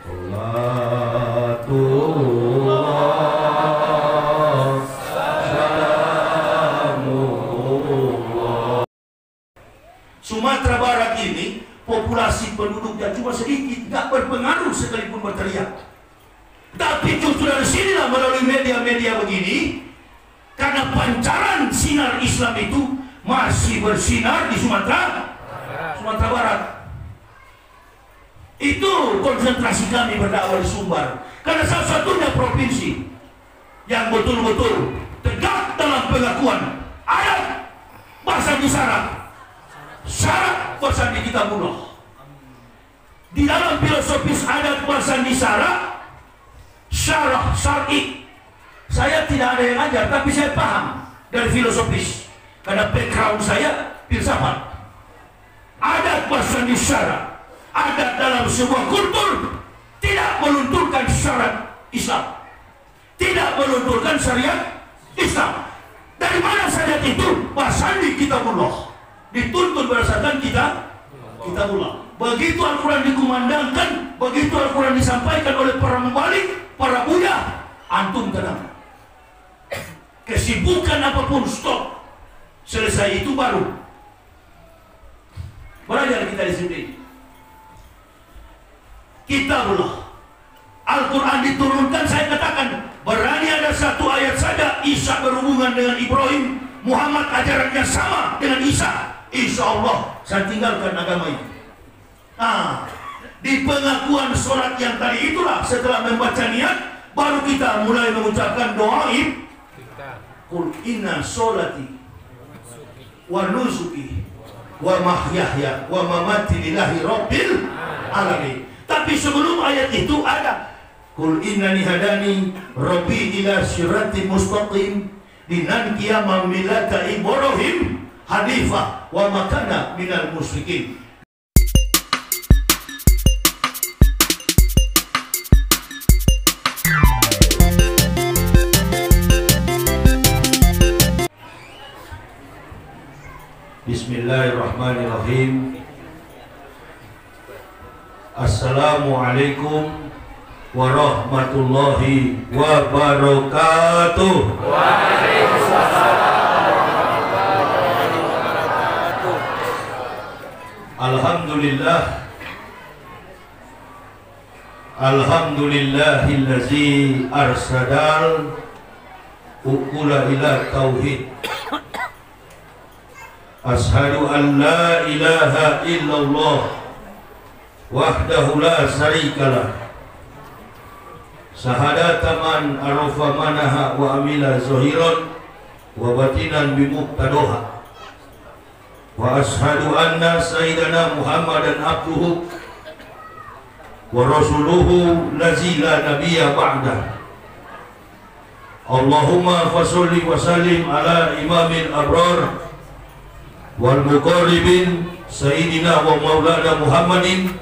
Salatullah salamullah. Sumatera Barat ini populasi penduduknya cuma sedikit, nggak berpengaruh sekalipun berteriak. Tapi justru dari sinilah melalui media-media begini, karena pancaran sinar Islam itu masih bersinar di Sumatera Barat. Itu konsentrasi kami berdakwah di Sumbar, karena salah satunya provinsi yang betul-betul tegak dalam pengakuan ayat bahasa isyarat, syarat bahasa di kitabullah. Di dalam filosofis adat bahasa isyarat, syarah syar'i, saya tidak ada yang ajar, tapi saya paham dari filosofis karena background saya filsafat. Adat bahasa isyarat, adat dalam sebuah kultur tidak melunturkan syarat Islam, tidak melunturkan syariat Islam. Dari mana syariat itu? Bahasa di kitabullah, dituntun berdasarkan kitabullah. Begitu Al-Quran dikumandangkan, begitu Al-Quran disampaikan oleh para mubalik, para buya, antum tenang. Kesibukan apapun stop. Selesai itu baru belajar kita di sini. Kitabullah, Al-Quran diturunkan, saya katakan berani ada satu ayat saja Isa berhubungan dengan Ibrahim, Muhammad ajarannya sama dengan Isa, insya Allah saya tinggalkan agama ini. Nah, di pengakuan sholat yang tadi itulah, setelah membaca niat, baru kita mulai mengucapkan doa Qul inna sholati wa nusuki wa mahyaya wa mamati lillahi rabbil alamin. Tapi sebelum ayat itu ada Qul innani hadani rabbi ila siratin mustaqim dinan qiyamah millata Ibrahim hanifah wa makana minal musyrikin. Bismillahirrahmanirrahim. Assalamualaikum warahmatullahi wabarakatuh. Alhamdulillah, alhamdulillahillazi arsadal ukula ila tauhid. Ashhadu an la ilaha illallah wahdahu la syarikalah. Sahadataman arafa manaha wa amila zahiran wa batinan bimuqtadoha. Wa ashhadu anna sayyidana Muhammadan abduhu wa rasuluhu lazi la nabiyya ba'dah. Allahumma fasalli wa sallim ala imamil abrar wal muqarribin sayyidina wa maulana Muhammadin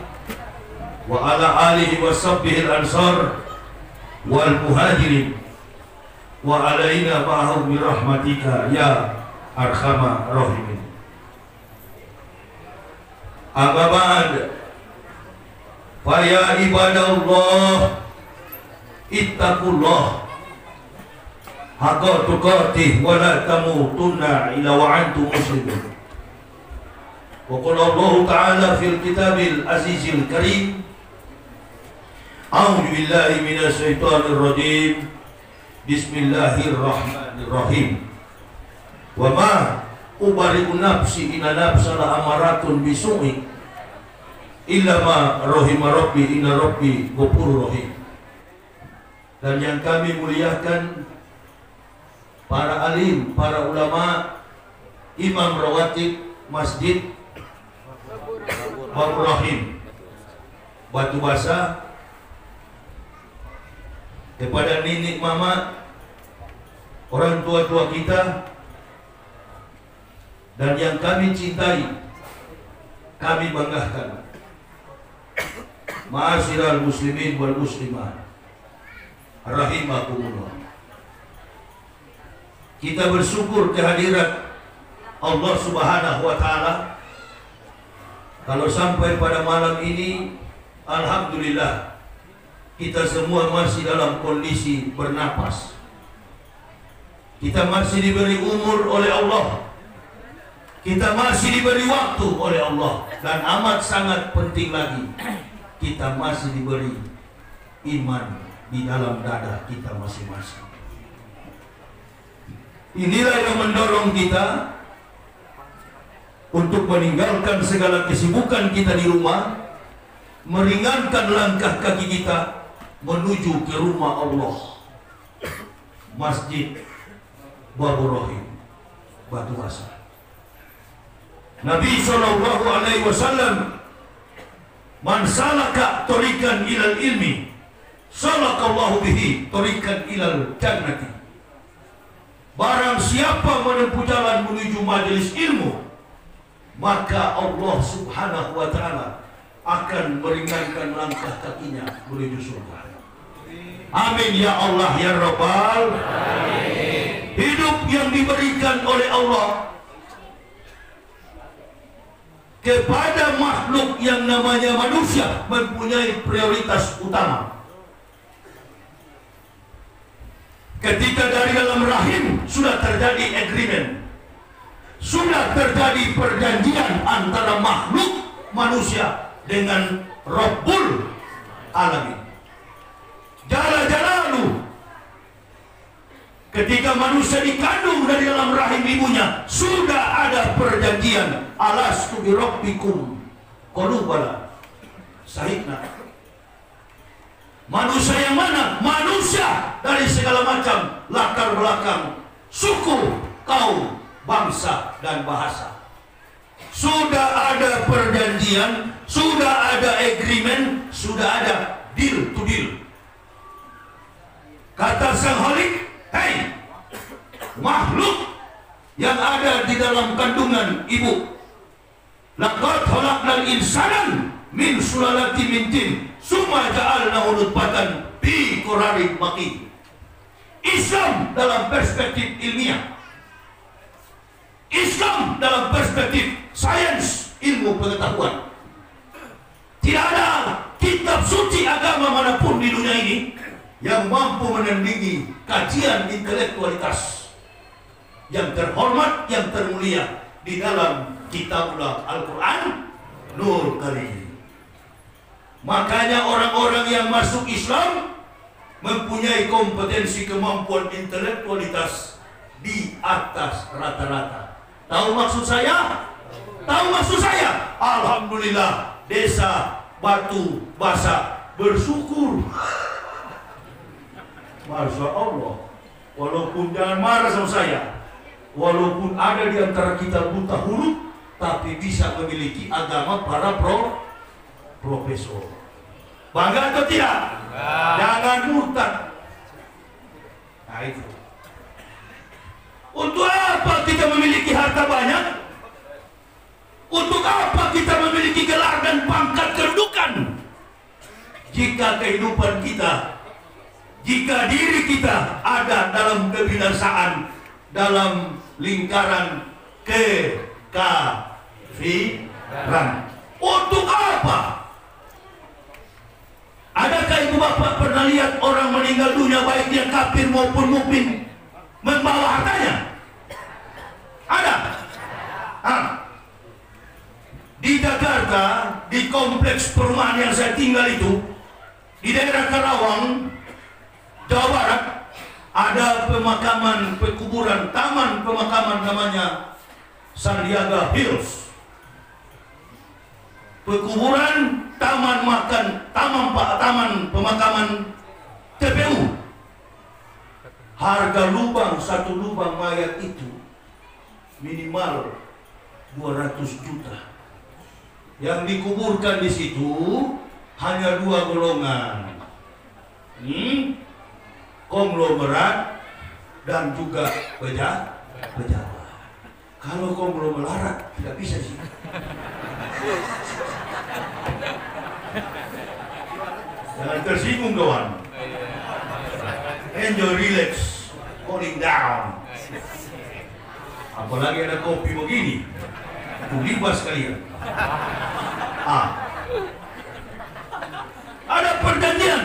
wa ala alihi wa sahbihi al-ansar wal muhajirin wa alaina ma'ahum birahmatika ya arhamar rahimin. Amma ba'd, fa ya ibadallah ittaqullah haqqa tuqatih wa la tamutunna illa wa antum muslimun. Wa qala Allah ta'ala fil kitabil azizil karim, a'udzu billahi minasy syaithanir rajim, bismillahirrahmanirrahim. Wa ma ubari'u nafsi inna nafsa la amaratun bisu'i illa ma rahima rabbi inna rabbi ghafurur rahim. Dan yang kami muliakan para alim, para ulama, imam rawatib masjid Babur Rahim Batu Basah, kepada nenek mama, orang tua-tua kita, dan yang kami cintai, kami banggakan. Ma'asyiral muslimin wal muslimat rahimakumullah. Kita bersyukur kehadiran Allah Subhanahu wa ta'ala. Kalau sampai pada malam ini, alhamdulillah, kita semua masih dalam kondisi bernapas. Kita masih diberi umur oleh Allah. Kita masih diberi waktu oleh Allah. Dan amat sangat penting lagi, kita masih diberi iman di dalam dada kita masing-masing. Inilah yang mendorong kita untuk meninggalkan segala kesibukan kita di rumah, meringankan langkah kaki kita menuju ke rumah Allah, Masjid Babur Rahim, Batu Basah. Nabi SAW, man salaka tariqan ilal ilmi, salakallahu bihi tariqan ilal jannati. Barang siapa menempuh jalan menuju majelis ilmu, maka Allah Subhanahu wa ta'ala akan meringankan langkah kakinya menuju surga. Amin ya Allah ya Rabbal Alamin. Hidup yang diberikan oleh Allah kepada makhluk yang namanya manusia mempunyai prioritas utama. Ketika dari dalam rahim sudah terjadi agreement, sudah terjadi perjanjian antara makhluk manusia dengan Rabbul Alamin. Jalla-jalaluhu, ketika manusia dikandung dari dalam rahim ibunya, sudah ada perjanjian. Alastu bi rabbikum, qalu bala syahidna. Manusia yang mana? Manusia dari segala macam latar belakang, suku, kaum, bangsa, dan bahasa. Sudah ada perjanjian, sudah ada agreement, sudah ada deal to deal. Kata Sang Khalik, hei makhluk yang ada di dalam kandungan ibu, laqad khalaqnal insana min sulalatin min tin summa ja'alnahu nutfatan fi qararin makin. Islam dalam perspektif ilmiah, Islam dalam perspektif sains, ilmu pengetahuan, tidak ada kitab suci agama manapun di dunia ini yang mampu menandingi kajian intelektualitas yang terhormat, yang termulia di dalam kitabullah Al-Quran Nur Karim. Makanya orang-orang yang masuk Islam mempunyai kompetensi kemampuan intelektualitas di atas rata-rata. Tahu maksud saya? Tahu maksud saya? Alhamdulillah, desa Batu Basah bersyukur. Masya Allah. Walaupun jangan marah sama saya, walaupun ada di antara kita buta huruf, tapi bisa memiliki agama para profesor. Bangga atau tidak? Jangan murtad. Nah itu. Untuk apa kita memiliki harta banyak? Untuk apa kita memiliki gelar dan pangkat kedudukan? Jika kehidupan kita, jika diri kita ada dalam kebinasaan, dalam lingkaran kekafiran. Untuk apa? Adakah ibu bapak pernah lihat orang meninggal dunia, baik dia kafir maupun mukmin, membawa hartanya? Ada? Di Jakarta, di kompleks perumahan yang saya tinggal itu, di daerah Karawang, Jawa Barat, ada pemakaman, pekuburan, taman pemakaman namanya Sandiaga Hills. Pekuburan, taman pemakaman TPU. Harga lubang, satu lubang mayat itu minimal 200 juta. Yang dikuburkan di situ hanya dua golongan, konglomerat dan juga pejabat. Kalau konglomerat tidak bisa sih. Jangan tersinggung kawan. Enjoy, relax, cooling down. Apalagi ada kopi begini, libas kalian. Ada perjanjian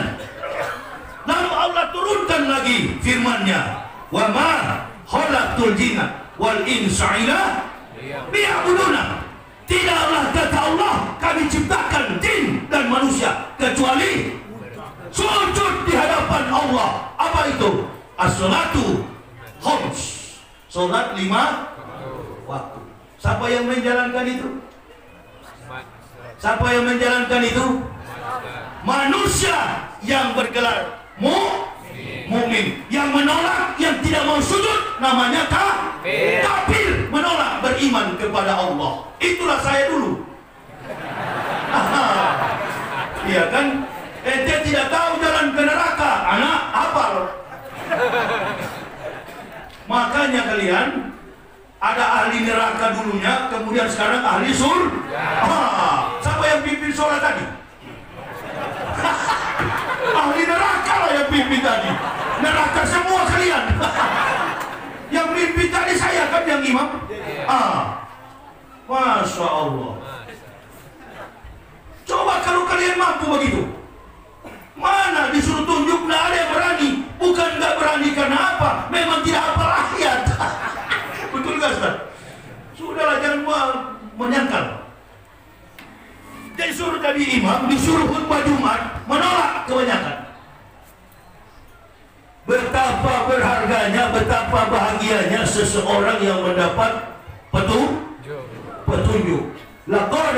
lagi firman-Nya, wa ma khalaqtul jinna wal insa illa liya'buduna. Tidaklah kata Allah kami ciptakan jin dan manusia kecuali sujud di hadapan Allah. Apa itu? As-salatu khams, salat 5 waktu. Siapa yang menjalankan itu? Siapa yang menjalankan itu? Manusia yang bergelar mukmin. Yang menolak, yang tidak mau sujud, namanya kafir, menolak beriman kepada Allah. Itulah saya dulu. Iya kan? Ente tidak tahu jalan ke neraka, anak hafal. Makanya kalian ada ahli neraka dulunya, kemudian sekarang ahli surga. Siapa yang pimpin sholat tadi? Ahli neraka lah yang pimpin tadi. Neraka semua kalian. Yang pimpin tadi saya kan yang imam. Masya Allah. Coba kalau kalian mampu begitu. Mana disuruh tunjuk, nggak ada yang berani. Bukan nggak berani karena apa? Memang tidak hafal ayat. Betul nggak, Ustaz? Sudahlah, jangan menyangkal. Disuruh jadi imam, disuruh khutbah Jumat, menolak kebanyakan. Betapa berharganya, betapa bahagianya seseorang yang mendapat petunjuk. Laqad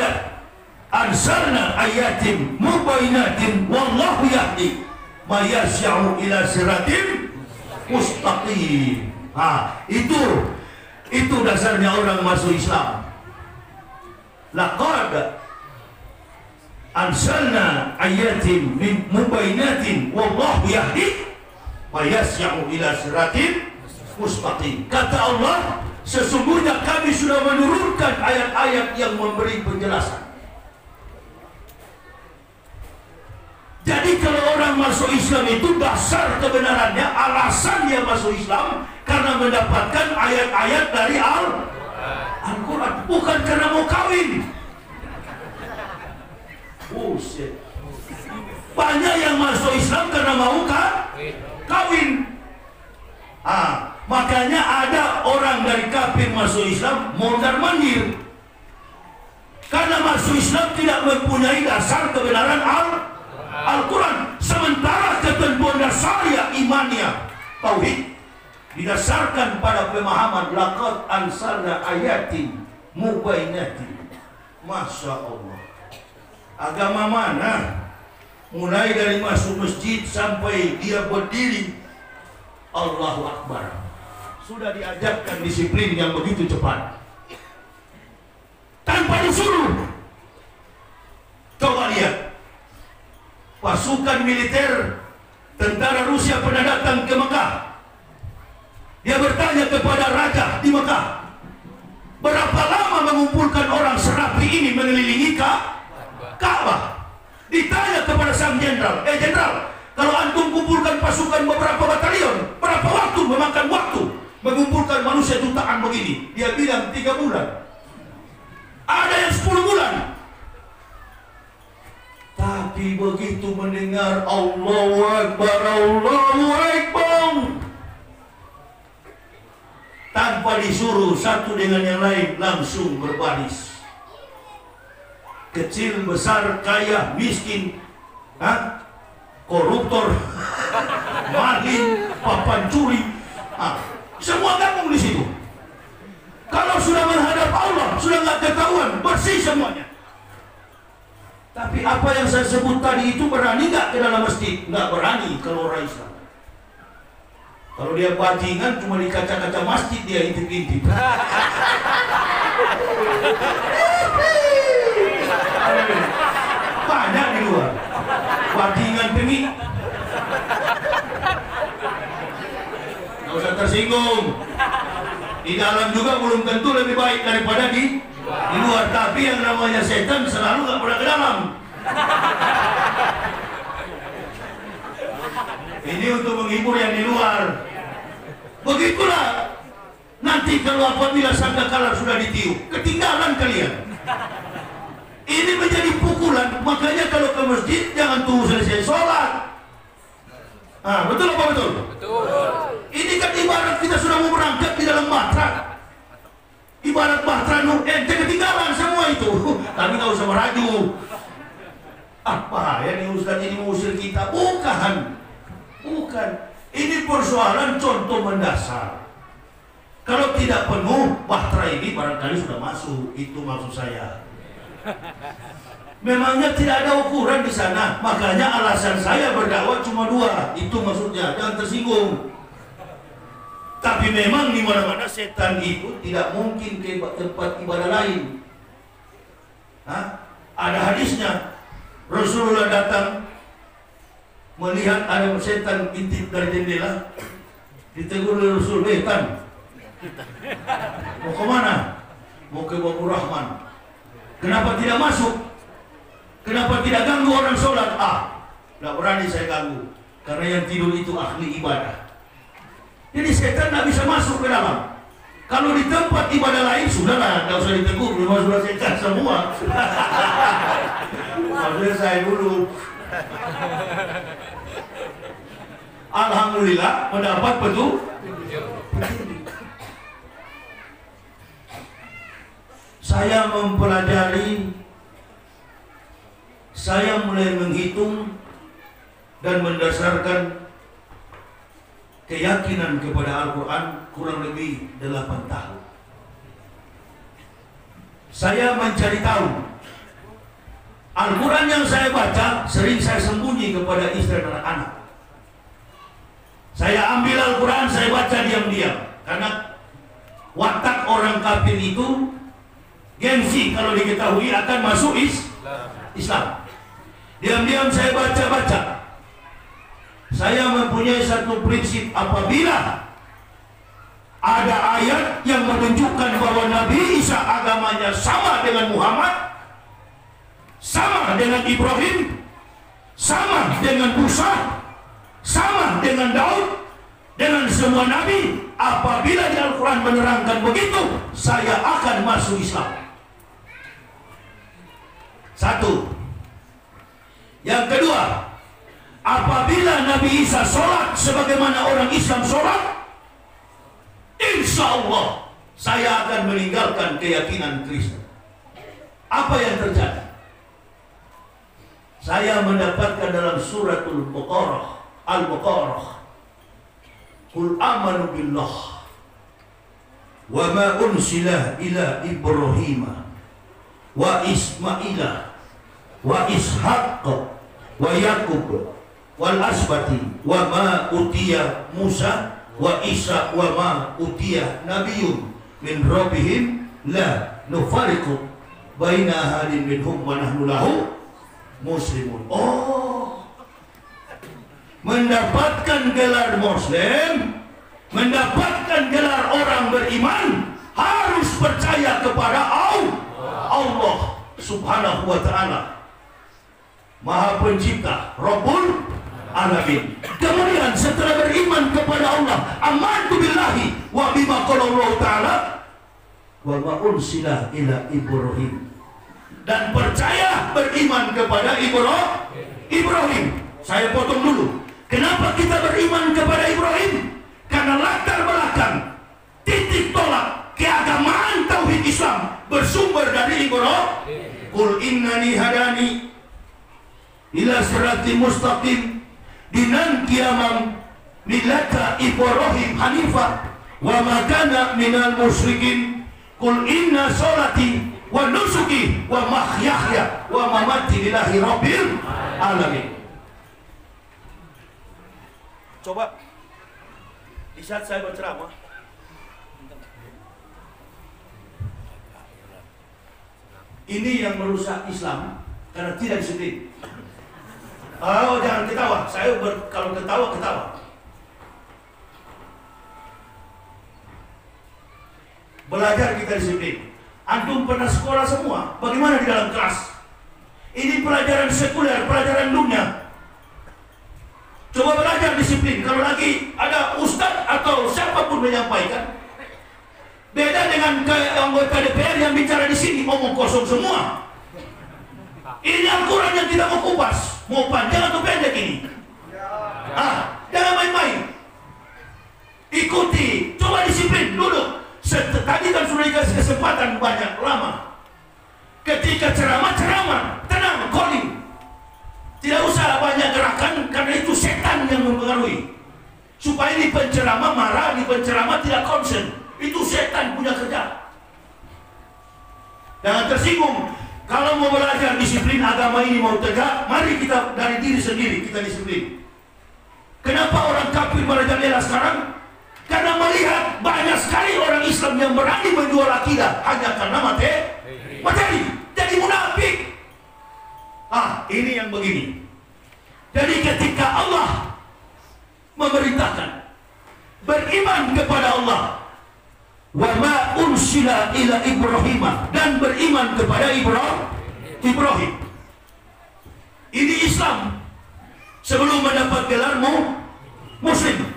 anzalna ayatin mubayyinatin wallahu yahdi may yasha'u ila siratin mustaqim. Itu dasarnya orang masuk Islam. Laqad anzalna ayatin mubayyinatin wallahu yahdi may yasha'u ila siratin mustaqim. Kata Allah, sesungguhnya kami sudah menurunkan ayat-ayat yang memberi penjelasan. Jadi kalau orang masuk Islam itu dasar kebenarannya, alasan dia masuk Islam karena mendapatkan ayat-ayat dari Al-Quran, bukan karena mau kawin. Banyak yang masuk Islam karena mau kawin. Makanya ada orang dari kafir masuk Islam mondar-mandir karena masuk Islam tidak mempunyai dasar kebenaran Al-Quran. Sementara ketentuan dasarnya imannya tauhid didasarkan pada pemahaman laqad anzalna ayatin mubayyinatin. Masya Allah. Agama mana? Mulai dari masuk masjid sampai dia berdiri, Allahu Akbar, sudah diajarkan disiplin yang begitu cepat tanpa disuruh. Coba lihat pasukan militer tentara Rusia pernah datang ke Mekah. Dia bertanya kepada raja di Mekah, berapa lama mengumpulkan orang serapi ini mengelilingi Ka'bah? Ditanya kepada sang jenderal, jenderal, kalau antum kumpulkan pasukan beberapa batalion, berapa waktu memakan waktu mengumpulkan manusia jutaan begini? Dia bilang 3 bulan. Ada yang 10 bulan. Tapi begitu mendengar Allahu Akbar, Allahu Akbar, tanpa disuruh satu dengan yang lain langsung berbaris. Kecil, besar, kaya, miskin, koruptor, maling, papan curi, semua gabung di situ. Kalau sudah menghadap Allah, sudah nggak ketahuan, bersih semuanya. Tapi apa yang saya sebut tadi itu berani nggak ke dalam masjid? Nggak berani kalau orang Islam. Kalau dia bajingan cuma di kaca-kaca masjid dia intip-intip. Banyak di luar bajingan pemik. Nggak usah tersinggung. Di dalam juga belum tentu lebih baik daripada di luar. Tapi yang namanya setan selalu nggak pernah ke dalam. Ini untuk menghibur yang di luar. Begitulah nanti kalau apabila sangkakala sudah ditiup, ketinggalan kalian. Ini menjadi pukulan. Makanya kalau ke masjid jangan tunggu selesai sholat. Betul apa betul? Betul. Ini kan ibarat kita sudah mau berangkat di dalam bahtera. Ibarat bahtera ente ketinggalan semua itu. Tapi nggak usah meragu. Apa ya nih Ustaz ini mengusir kita? Bukan. Ini persoalan contoh mendasar. Kalau tidak penuh, bahtera ini barangkali sudah masuk. Itu maksud saya. Memangnya tidak ada ukuran di sana. Makanya alasan saya berdakwah cuma 2. Itu maksudnya, jangan tersinggung. Tapi memang di mana-mana setan itu tidak mungkin ke tempat ibadah lain. Ada hadisnya. Rasulullah datang melihat ada setan intip dari jendela. Ditegur oleh Rasul, "Tan, mau ke mana?" "Mau ke Babu Rahman." "Kenapa tidak masuk? Kenapa tidak ganggu orang sholat?" "Tidak berani saya ganggu, karena yang tidur itu ahli ibadah." Jadi setan tidak bisa masuk ke dalam. Kalau di tempat ibadah lain, sudahlah, tidak usah ditegur, memang sudah setan semua. Maksudnya saya dulu. Alhamdulillah mendapat petunjuk. Saya mempelajari, saya mulai menghitung dan mendasarkan keyakinan kepada Al-Quran kurang lebih 8 tahun. Saya mencari tahu. Al-Quran yang saya baca sering saya sembunyi kepada istri dan anak-anak. Saya ambil Al-Quran, saya baca diam-diam. Karena watak orang kafir itu gengsi kalau diketahui akan masuk Islam. Diam-diam saya baca-baca. Saya mempunyai satu prinsip, apabila ada ayat yang menunjukkan bahwa Nabi Isa agamanya sama dengan Muhammad, sama dengan Ibrahim, sama dengan Musa, sama dengan Daud, dengan semua Nabi, apabila di Al-Quran menerangkan begitu, saya akan masuk Islam. Satu. Yang kedua, apabila Nabi Isa sholat sebagaimana orang Islam sholat, insya Allah saya akan meninggalkan keyakinan Kristen. Apa yang terjadi? Saya mendapatkan dalam suratul Baqarah, Al-Baqarah, "Qul amanu billah wa ma unsila ila Ibrahim wa Ismaila wa Ishaq wa Yaqub wal asbati wa ma utiya Musa wa Isa wa ma utiya nabiyyun min rabbihim la nufariqu baina ahadin minhum wa nahnu lahu muslimun." Mendapatkan gelar Muslim, mendapatkan gelar orang beriman, harus percaya kepada Allah Subhanahu wa ta'ala, Maha Pencipta, Rabbul Alamin. Kemudian setelah beriman kepada Allah, amantu billahi wa bima qala Allah ta'ala wa ma unsila ila Ibrahim, dan percaya beriman kepada Ibrahim. Saya potong dulu. Kenapa kita beriman kepada Ibrahim? Karena latar belakang titik tolak keagamaan tauhid Islam bersumber dari Ibrahim. Qul innani hadani ila sirati mustaqim dinan qiyamam millata Ibrahim hanifah wa ma kana minal musyrikin. Qul inna sholati wa nusuki wa mahyaya wa mamati lillahi rabbil alamin. Coba di saat saya berceramah, ini yang merusak Islam karena tidak disiplin. Oh, jangan ketawa. Kalau ketawa. Belajar kita disiplin. Antum pernah sekolah semua. Bagaimana di dalam kelas? Ini pelajaran sekuler, pelajaran dunia. Coba belajar disiplin. Kalau lagi ada ustadz atau siapapun menyampaikan, beda dengan anggota DPR yang bicara di sini ngomong kosong semua. Ini Al-Quran yang tidak mau kupas, mau panjang atau pendek ini? Jangan dilalui. Supaya di penceramah marah, di penceramah tidak konsen. Itu setan punya kerja. Jangan tersinggung. Kalau mau belajar disiplin agama ini mau tegak, mari kita dari diri sendiri kita disiplin. Kenapa orang kafir merajalela sekarang? Karena melihat banyak sekali orang Islam yang berani menjual akidah hanya karena materi. Jadi munafik. Ini yang begini. Jadi ketika Allah memerintahkan beriman kepada Allah, wa ma ursila ila Ibrahim, dan beriman kepada Ibrahim. Ini Islam sebelum mendapat gelarmu Muslim.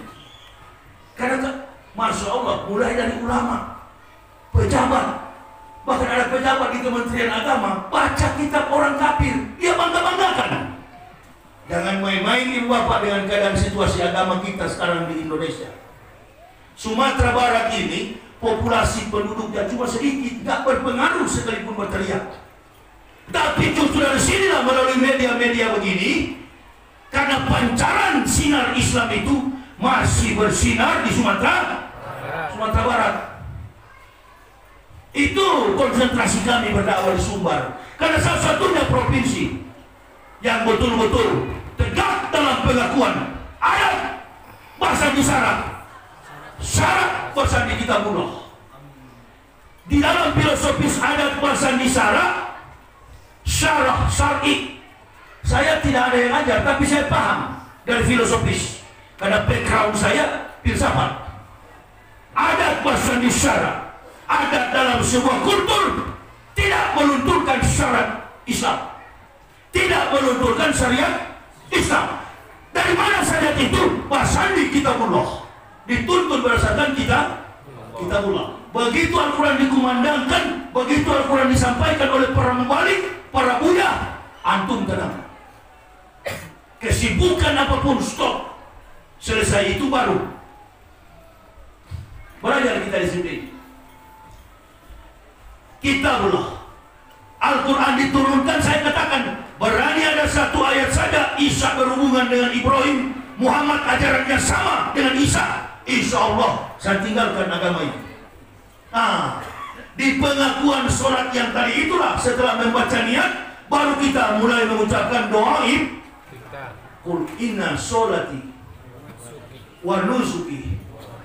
Karena Masya Allah, mulai dari ulama, pejabat, bahkan ada pejabat di Kementerian Agama baca kitab orang kafir, dia bangga-banggakan. Jangan main-main Ibu Bapak dengan keadaan situasi agama kita sekarang di Indonesia. Sumatera Barat ini populasi penduduknya cuma sedikit, gak berpengaruh sekalipun berteriak. Tapi justru dari sinilah melalui media-media begini, karena pancaran sinar Islam itu masih bersinar di Sumatera Barat. Itu konsentrasi kami berdakwah di Sumbar. Karena salah satunya provinsi yang betul-betul tegak dalam pengakuan ayat bahasa isyarat, syarat bersandi kitabullah. Di dalam filosofis adat bahasa isyarat, syarah syar'i. Saya tidak ada yang ajar, tapi saya paham dari filosofis. Karena background saya filsafat. Adat bahasa isyarat, adat dalam sebuah kultur tidak melunturkan syarat Islam, tidak melunturkan syariat Islam. Dari mana syariat itu? Bahasani kitabullah, dituntun berdasarkan kitabullah. Begitu Al-Quran dikumandangkan, begitu Al-Quran disampaikan oleh para mubalik, para buya, antum tenang. Kesibukan apapun stop. Selesai itu baru belajar kita di sini. Kitabullah, Al-Quran diturunkan. Saya katakan, berani ada satu ayat saja Isa berhubungan dengan Ibrahim, Muhammad ajarannya sama dengan Isa, insya Allah saya tinggalkan agama ini. Di pengakuan sholat yang tadi itulah, setelah membaca niat, baru kita mulai mengucapkan doa Qul inna sholati wa nusuki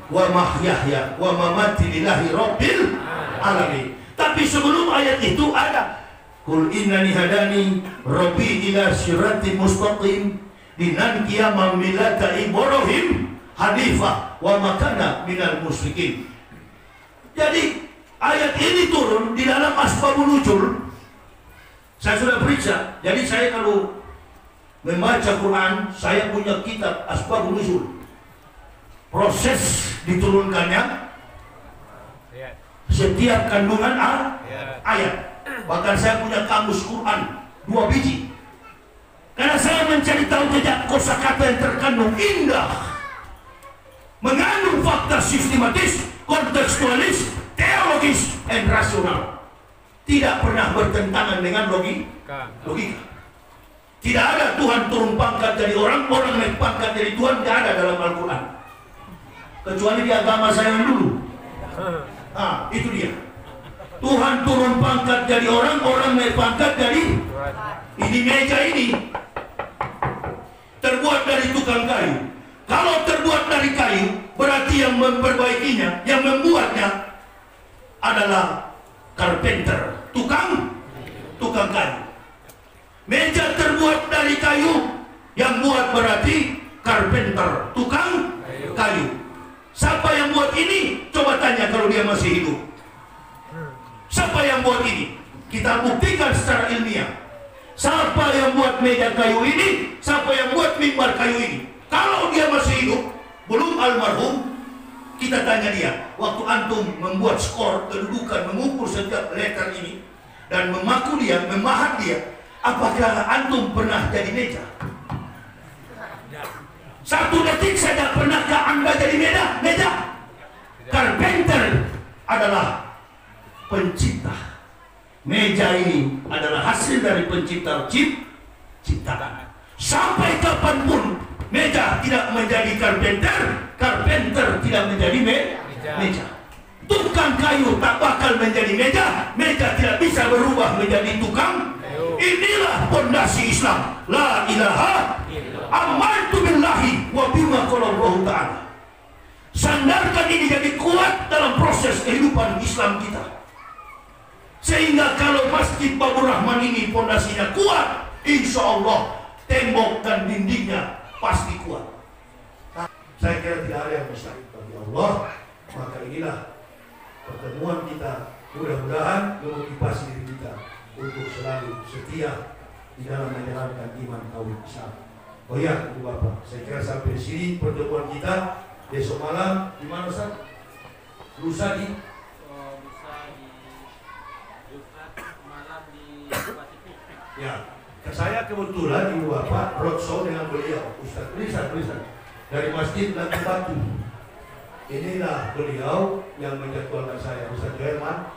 wa mahyaya wa mamati lillahi rabbil alamin. Tapi sebelum ayat itu ada Qul innani hadani rabbi ila siratin mustaqim dinan qiyamam millata Ibrahim hanifah wa makana minal musyrikin. Jadi ayat ini turun di dalam asbabun nuzul. Saya sudah periksa. Jadi saya kalau membaca Quran, saya punya kitab asbabun nuzul. Proses diturunkannya setiap kandungan ayat. Bahkan saya punya kamus Quran 2 biji. Karena saya mencari tahu jejak kosakata yang terkandung indah, mengandung fakta sistematis, kontekstualis, teologis, dan rasional. Tidak pernah bertentangan dengan logika. Tidak ada Tuhan turun pangkat dari orang, orang naik pangkat dari Tuhan. Tidak ada dalam Al-Quran. Kecuali di agama saya yang dulu. Itu dia. Tuhan turun pangkat dari orang, orang naik pangkat dari ini. Meja ini terbuat dari tukang kayu. Kalau terbuat dari kayu, berarti yang memperbaikinya, yang membuatnya adalah carpenter, tukang kayu. Meja terbuat dari kayu, yang buat berarti carpenter, tukang kayu. Siapa yang buat ini? Coba tanya kalau dia masih hidup. Siapa yang buat ini? Kita buktikan secara ilmiah. Siapa yang buat meja kayu ini? Siapa yang buat mimbar kayu ini? Kalau dia masih hidup, belum almarhum, kita tanya dia, waktu antum membuat skor kedudukan, mengukur setiap letter ini dan memaku dia, memahat dia, apakah antum pernah jadi meja? 1 detik saja, pernahkah Anda jadi meja? Carpenter adalah pencipta. Meja ini adalah hasil dari pencipta ciptaan. Sampai kapanpun meja tidak menjadi karpenter, karpenter tidak menjadi meja. Tukang kayu tak bakal menjadi meja, meja tidak bisa berubah menjadi tukang. Inilah pondasi Islam. La ilaha amantu billahi wa bima qala Allah Ta'ala. Sandarkan ini jadi kuat dalam proses kehidupan Islam kita. Sehingga kalau Masjid Babur Rahman ini pondasinya kuat, insya Allah tembok dan dindingnya pasti kuat. Saya kira tidak ada yang mustahil bagi Allah. Maka inilah pertemuan kita, mudah-mudahan memotivasi diri kita untuk selalu setia di dalam menjalankan iman tauhid Islam. Oh ya, Ibu Bapak, saya kira sampai di sini pertemuan kita. Besok malam di mana Ustaz? Lusa di Jumat malam di Bupati. Ya, saya kebetulan Ibu Bapak roadshow dengan beliau, Ustaz tulisan dari Masjid Lati Batu. Inilah beliau yang menjadwalkan saya, Ustaz Herman.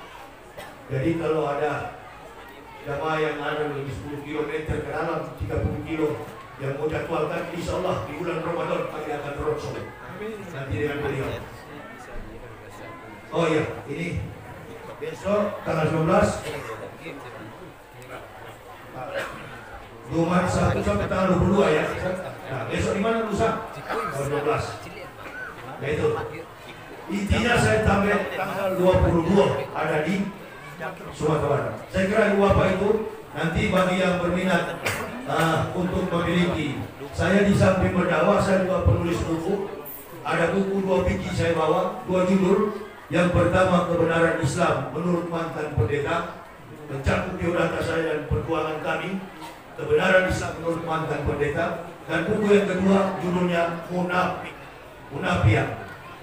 Jadi kalau ada jamaah yang ada lebih 10 km ke dalam, 30 kilo yang mau jadwalkan, insya Allah di bulan Ramadan kami akan roadshow nanti dengan beliau. Oh iya, ini besok tanggal 19 Jumat 1 sampai tanggal 22 ya. Nah, besok di mana lusa? Tanggal 12. Nah itu. Intinya saya tambah tanggal 22 ada di Sumatera Barat. Saya kira Ibu Bapak itu nanti bagi yang berminat untuk memiliki. Saya di samping berdakwah, saya juga penulis buku. Ada buku 2 biji saya bawa, 2 judul. Yang pertama, kebenaran Islam menurut mantan pendeta, mencakup biodata saya dan perjuangan kami. Kebenaran Islam menurut mantan pendeta. Dan buku yang kedua judulnya Munafiat.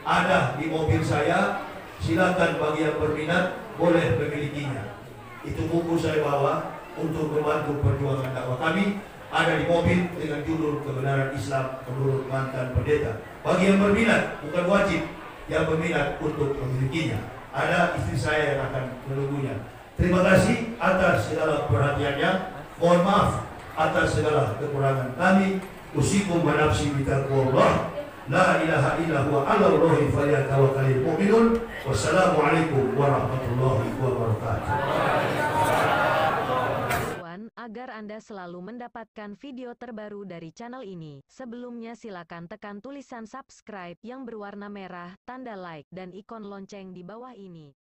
Ada di mobil saya. Silakan bagi yang berminat boleh memilikinya. Itu buku saya bawa untuk membantu perjuangan dakwah kami. Ada di mobil dengan judul Kebenaran Islam menurut mantan pendeta. Bagi yang berminat, bukan wajib, yang berminat untuk memilikinya. Ada istri saya yang akan menunggunya. Terima kasih atas segala perhatiannya. Mohon maaf atas segala kekurangan kami. Usikum wa nafsi bitaqwallah. La ilaha illa huwa 'alallahi falyatawakkalul mu'minun. Wassalamualaikum warahmatullahi wabarakatuh. Agar Anda selalu mendapatkan video terbaru dari channel ini, sebelumnya silakan tekan tulisan subscribe yang berwarna merah, tanda like, dan ikon lonceng di bawah ini.